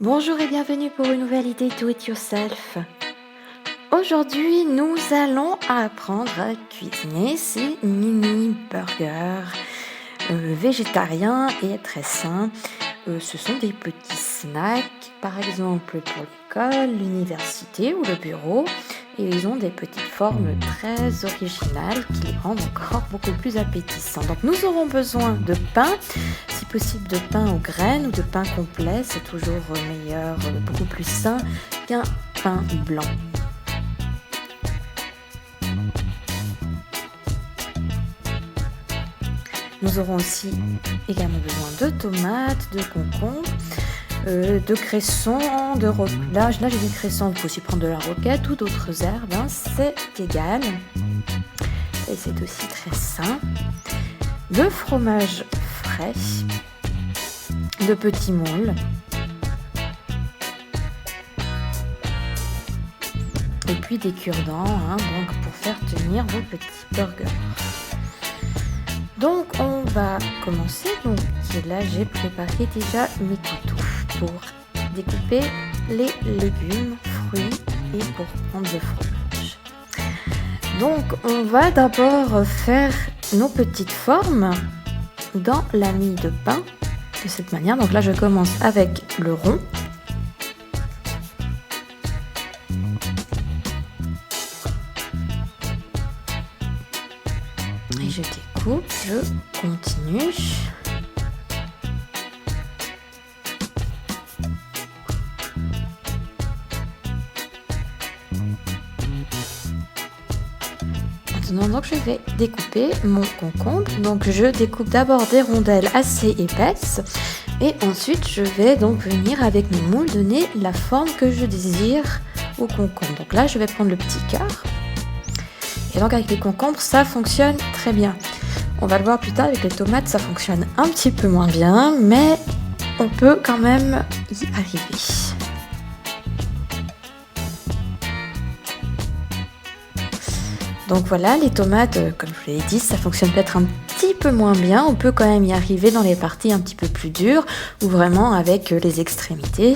Bonjour et bienvenue pour une nouvelle idée Do It Yourself. Aujourd'hui, nous allons apprendre à cuisiner ces mini burgers végétariens et très sains. Ce sont des petits snacks, par exemple pour l'école, l'université ou le bureau. Et ils ont des petites formes très originales qui les rendent encore beaucoup plus appétissants. Donc nous aurons besoin de pain, si possible de pain aux graines ou de pain complet. C'est toujours meilleur, beaucoup plus sain qu'un pain blanc. Nous aurons aussi également besoin de tomates, de concombres, de cresson, là j'ai du cresson, vous pouvez aussi prendre de la roquette ou d'autres herbes, c'est égal. Et c'est aussi très sain. De fromage frais, de petits moules. Et puis des cure-dents, donc pour faire tenir vos petits burgers. Donc on va commencer. Donc là j'ai préparé déjà mes couteaux pour découper les légumes, fruits et pour prendre le fromage. Donc on va d'abord faire nos petites formes dans la mie de pain de cette manière. Donc là je commence avec le rond. Et je découpe, je continue. Maintenant, donc je vais découper mon concombre. Donc je découpe d'abord des rondelles assez épaisses et ensuite je vais donc venir avec mes moules donner la forme que je désire au concombre. Donc là je vais prendre le petit cœur. Et donc avec les concombres, ça fonctionne très bien. On va le voir plus tard, avec les tomates, ça fonctionne un petit peu moins bien, mais on peut quand même y arriver. Donc voilà, les tomates, comme je vous l'ai dit, ça fonctionne peut-être un petit peu moins bien. On peut quand même y arriver dans les parties un petit peu plus dures, ou vraiment avec les extrémités.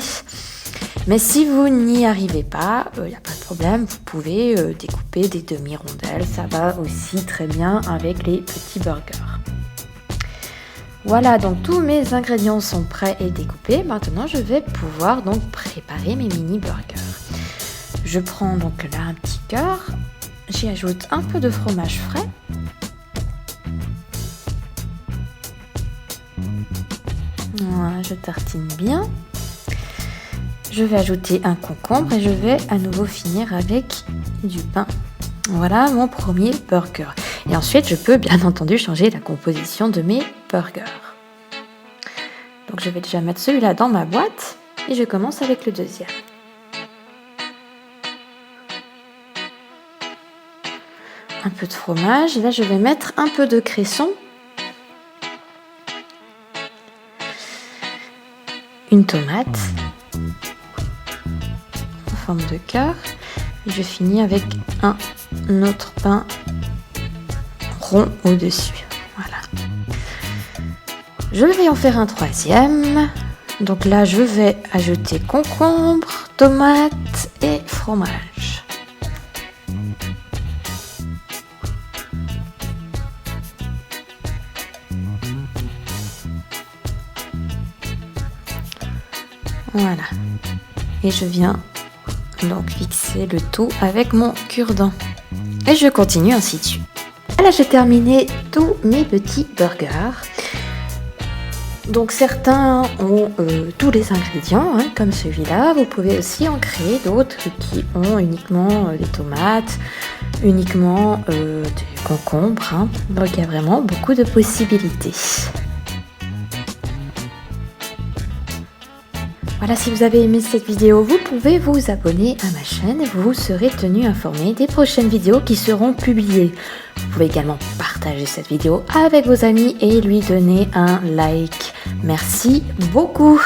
Mais si vous n'y arrivez pas, il n'y a pas de problème, vous pouvez découper des demi-rondelles, ça va aussi très bien avec les petits burgers. Voilà, donc tous mes ingrédients sont prêts et découpés. Maintenant, je vais pouvoir donc préparer mes mini burgers. Je prends donc là un petit cœur, j'y ajoute un peu de fromage frais. Voilà, je tartine bien. Je vais ajouter un concombre et je vais à nouveau finir avec du pain. Voilà mon premier burger. Et ensuite, je peux bien entendu changer la composition de mes burgers. Donc je vais déjà mettre celui-là dans ma boîte et je commence avec le deuxième. Un peu de fromage. Et là, je vais mettre un peu de cresson. Une tomate. Forme de cœur. Et je finis avec un autre pain rond au-dessus. Voilà. Je vais en faire un troisième. Donc là, je vais ajouter concombre, tomate et fromage. Voilà. Et je viens donc fixer le tout avec mon cure-dent. Et je continue ainsi de suite. Là, j'ai terminé tous mes petits burgers. Donc certains ont tous les ingrédients, comme celui-là. Vous pouvez aussi en créer d'autres qui ont uniquement des tomates, uniquement des concombres. Donc il y a vraiment beaucoup de possibilités. Voilà, si vous avez aimé cette vidéo, vous pouvez vous abonner à ma chaîne. Vous serez tenu informé des prochaines vidéos qui seront publiées. Vous pouvez également partager cette vidéo avec vos amis et lui donner un like. Merci beaucoup.